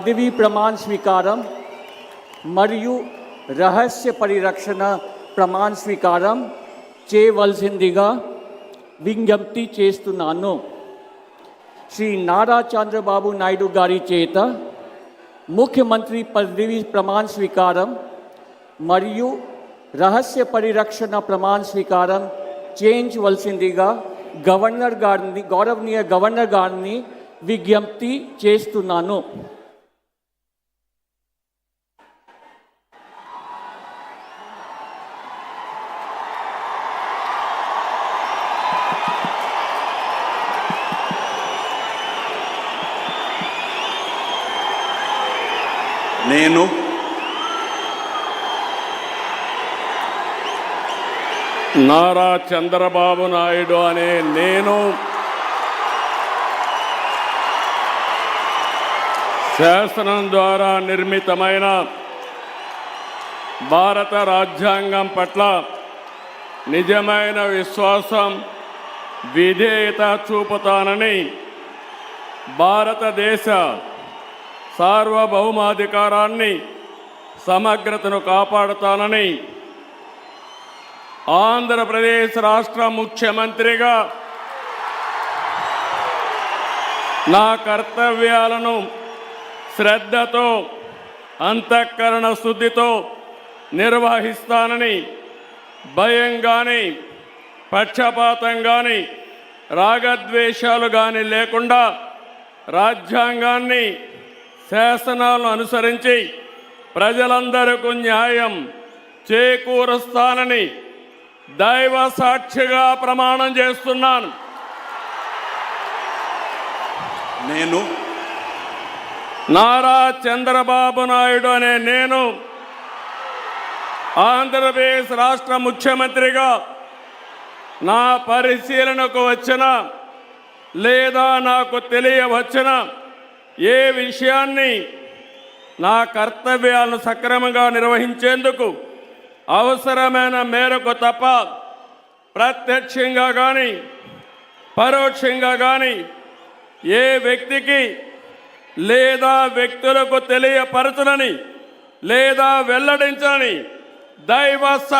పదవీ ప్రమాణ స్వీకారం మరియు రహస్య పరిరక్షణ ప్రమాణ స్వీకారం చేయవలసిందిగా విజ్ఞప్తి చేస్తున్నాను. శ్రీ నారా చంద్రబాబు నాయుడు గారి చేత ముఖ్యమంత్రి పదవీ ప్రమాణ స్వీకారం మరియు రహస్య పరిరక్షణ ప్రమాణ స్వీకారం చేయించవలసిందిగా గౌరవనీయ గవర్నర్ గారిని విజ్ఞప్తి చేస్తున్నాను. నేను నారా చంద్రబాబు నాయుడు అనే నేను శాసనం ద్వారా నిర్మితమైన భారత రాజ్యాంగం పట్ల నిజమైన విశ్వాసం, విధేయత చూపుతానని, భారతదేశ సార్వభౌమాధికారాన్ని సమగ్రతను కాపాడుతానని, ఆంధ్రప్రదేశ్ రాష్ట్ర ముఖ్యమంత్రిగా నా కర్తవ్యాలను శ్రద్ధతో, అంతఃకరణ శుద్ధితో నిర్వహిస్తానని, భయం కానీ, పక్షపాతం కానీ, రాగద్వేషాలు కానీ లేకుండా రాజ్యాంగాన్ని, శాసనాలను అనుసరించి ప్రజలందరికీ న్యాయం చేకూరుస్తానని దైవ సాక్షిగా ప్రమాణం చేస్తున్నాను. నేను నారా చంద్రబాబు నాయుడు అనే నేను ఆంధ్రప్రదేశ్ రాష్ట్ర ముఖ్యమంత్రిగా నా పరిశీలనకు వచ్చిన లేదా నాకు తెలియవచ్చిన ఏ విషయాన్ని నా కర్తవ్యాలను సక్రమంగా నిర్వహించేందుకు అవసరమైన మేరకు తప్ప ప్రత్యక్షంగా కానీ పరోక్షంగా కానీ ఏ వ్యక్తికి లేదా వ్యక్తులకు తెలియపరచనని లేదా వెల్లడించని దైవ